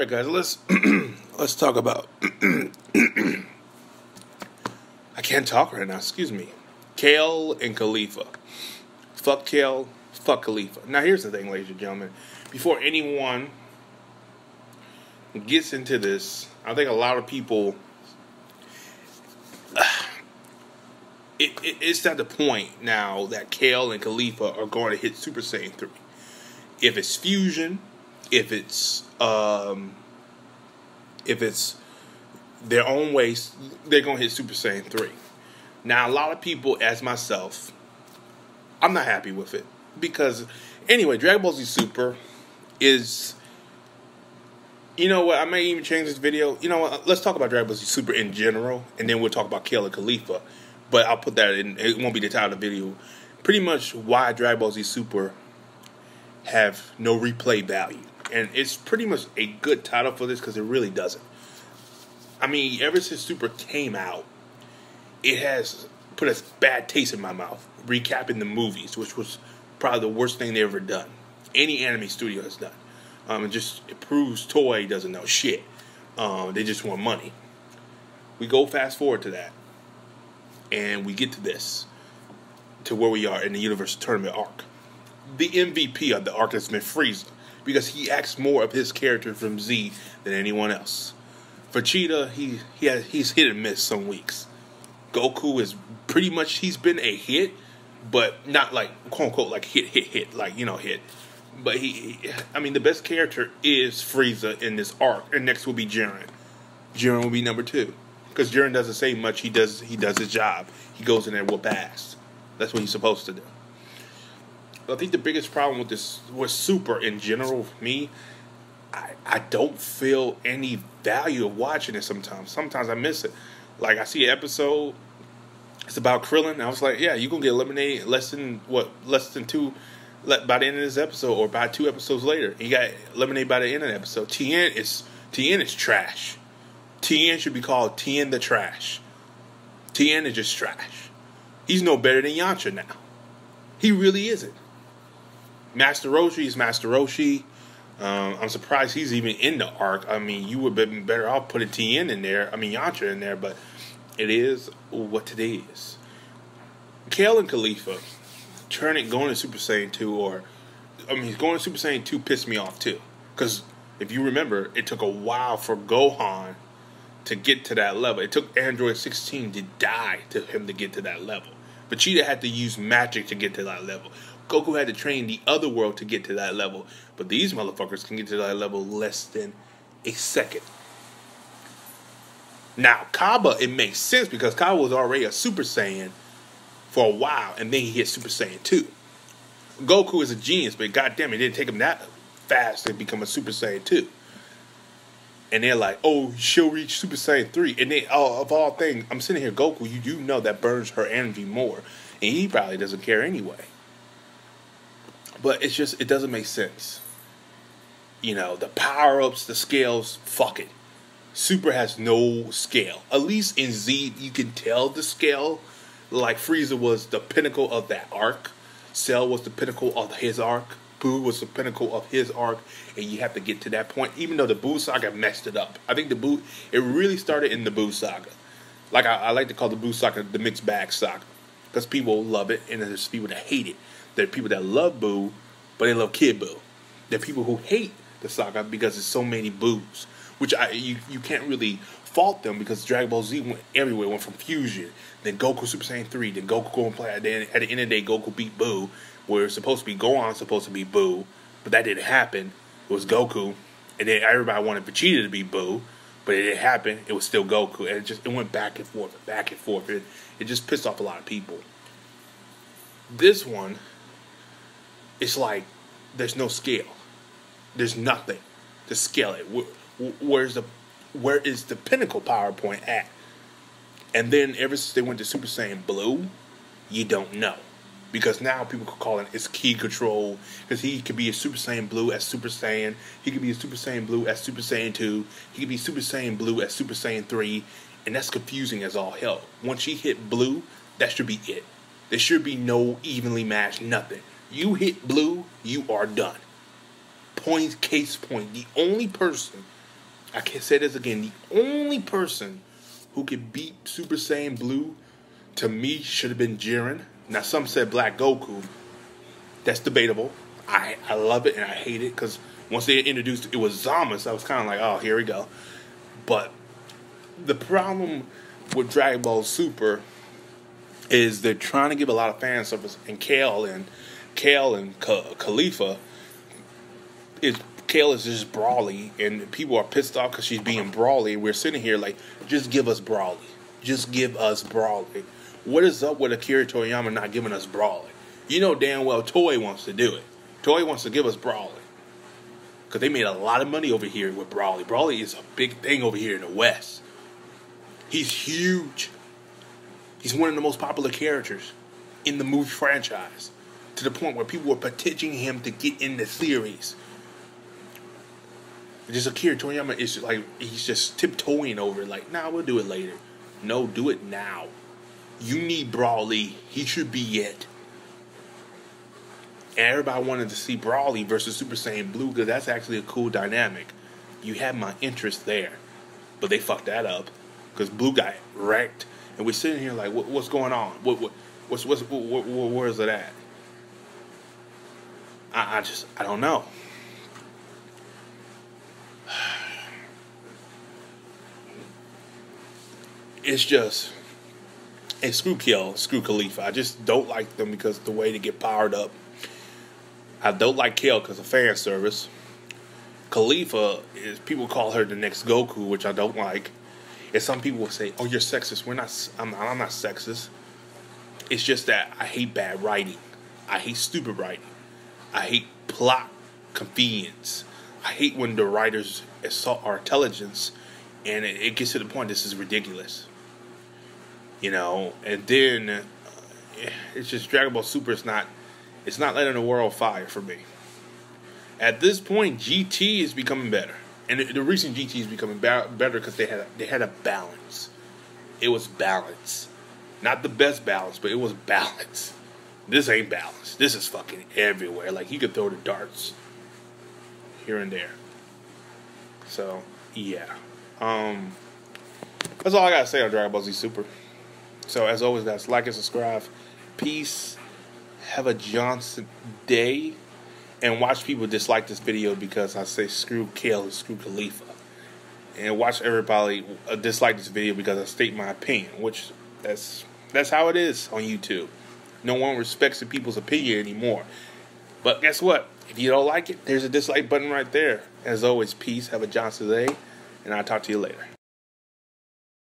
right, guys, let's let's talk about. I can't talk right now. Excuse me. Kale and Khalifa. Fuck Kale. Fuck Khalifa. Now, here's the thing, ladies and gentlemen. Before anyone gets into this, I think a lot of people. It's at the point now that Kale and Khalifa are going to hit Super Saiyan 3. If it's fusion, if it's their own ways, they're going to hit Super Saiyan 3. Now, a lot of people, as myself, I'm not happy with it. Because, anyway, Dragon Ball Z Super is... You know what, I may even change this video. You know what, let's talk about Dragon Ball Z Super in general, and then we'll talk about Kale and Khalifa. But I'll put that in, it won't be the title of the video. Pretty much why Dragon Ball Z Super have no replay value. And it's pretty much a good title for this because it really doesn't. I mean, ever since Super came out, it has put a bad taste in my mouth. Recapping the movies, which was probably the worst thing they ever done. Any anime studio has done. It proves Toei doesn't know shit. They just want money. We go fast forward to that. And we get to this. To where we are in the Universal Tournament arc. The MVP of the arc has been Frieza. Because he acts more of his character from Z than anyone else. Vegeta, he's hit and miss some weeks. Goku is pretty much, he's been a hit. But not like, quote unquote, like hit. Like, you know, hit. But the best character is Frieza in this arc. And next will be Jiren. Jiren will be number 2. Because Jiren doesn't say much. He does his job. He goes in there and whoop ass. That's what he's supposed to do. But I think the biggest problem with this, with Super in general, for me, I don't feel any value of watching it sometimes. Sometimes I miss it. Like, I see an episode, it's about Krillin, and I was like, yeah, you're going to get eliminated less than 2, by the end of this episode, or by 2 episodes later. He got eliminated by the end of the episode. Tien is trash. Tien should be called Tien the Trash. Tien is just trash. He's no better than Yamcha now. He really isn't. Master Roshi is Master Roshi. I'm surprised he's even in the arc. I mean, you would have been better off putting Tien in there. Yamcha in there, but it is what it is. Kale and Khalifa going to Super Saiyan 2, going to Super Saiyan 2 pissed me off too. Because if you remember, it took a while for Gohan to get to that level. It took Android 16 to die to him to get to that level. Vegeta had to use magic to get to that level. Goku had to train the other world to get to that level. But these motherfuckers can get to that level less than a second. Now, Cabba, it makes sense because Cabba was already a Super Saiyan for a while, and then he hit Super Saiyan 2. Goku is a genius, but goddamn, it didn't take him that fast to become a Super Saiyan 2. And they're like, oh, she'll reach Super Saiyan 3. And then, of all things, I'm sitting here, Goku, you do know that burns her energy more. And he probably doesn't care anyway. But it's just, it doesn't make sense. You know, the power-ups, the scales, fuck it. Super has no scale. At least in Z, you can tell the scale. Like, Frieza was the pinnacle of that arc. Cell was the pinnacle of his arc. Boo was the pinnacle of his arc, and you have to get to that point, even though the Boo saga messed it up. I think it really started in the Boo saga. Like, I like to call the Boo saga the mixed bag saga, because people love it, and there's people that hate it. There are people that love Boo, but they love Kid Boo. There are people who hate the saga because there's so many Boos, which you can't really fault them, because Dragon Ball Z went everywhere. It went from Fusion, then Goku Super Saiyan 3, then Goku go and play. At the end of the day, Goku beat Boo. Where it's supposed to be Gohan, supposed to be Boo, but that didn't happen. It was Goku, and then everybody wanted Vegeta to be Boo, but it didn't happen. It was still Goku, and it went back and forth, back and forth. It just pissed off a lot of people. This one, it's like there's no scale. There's nothing to scale it. Where is the pinnacle PowerPoint at? And then ever since they went to Super Saiyan Blue, you don't know. Because now people could call it it's key control. Because he could be a Super Saiyan Blue as Super Saiyan. He could be a Super Saiyan Blue as Super Saiyan 2. He could be Super Saiyan Blue as Super Saiyan 3. And that's confusing as all hell. Once he hit Blue, that should be it. There should be no evenly matched nothing. You hit Blue, you are done. Case point. The only person I can't say this again. The only person who could beat Super Saiyan Blue, to me, should have been Jiren. Now, some said Black Goku. That's debatable. I love it and I hate it because once they introduced it was Zama, so I was kind of like, oh, here we go. But the problem with Dragon Ball Super is they're trying to give a lot of fan service, and Kale and Khalifa Kale is just Brawly, and people are pissed off because she's being Brawly. And we're sitting here like, just give us Brawly. Just give us Brawly. What is up with Akira Toriyama not giving us Brawly? You know damn well Toei wants to do it. Toei wants to give us Brawly. Because they made a lot of money over here with Brawly. Brawly is a big thing over here in the West. He's huge. He's one of the most popular characters in the movie franchise. To the point where people were petitioning him to get in the series. Just Akira Toriyama is like, he's just tiptoeing over it. Like, nah, we'll do it later. No, do it now. You need Brawly. He should be it. And everybody wanted to see Brawly versus Super Saiyan Blue because that's actually a cool dynamic. You had my interest there. But they fucked that up because Blue got wrecked. And we're sitting here like, what's going on? Where is it at? I don't know. It's just, and screw Khalifa. I just don't like them because of the way they get powered up. I don't like Kale because of fan service. Khalifa is, people call her the next Goku, which I don't like. And some people will say, "Oh, you're sexist." I'm not sexist. It's just that I hate bad writing. I hate stupid writing. I hate plot convenience. I hate when the writers assault our intelligence, and it gets to the point this is ridiculous. You know, and then it's just Dragon Ball Super. It's not letting the world fire for me. At this point, GT is becoming better, and the reason GT is becoming better because they had a balance. It was balance, not the best balance, but it was balance. This ain't balance. This is fucking everywhere. Like, you could throw the darts here and there. So yeah, that's all I gotta say on Dragon Ball Z Super. So, as always, guys, like and subscribe. Peace. Have a Johnson day. And watch people dislike this video because I say screw Kale and screw Khalifa. And watch everybody dislike this video because I state my opinion. Which, that's how it is on YouTube. No one respects the people's opinion anymore. But guess what? If you don't like it, there's a dislike button right there. As always, peace. Have a Johnson day. And I'll talk to you later.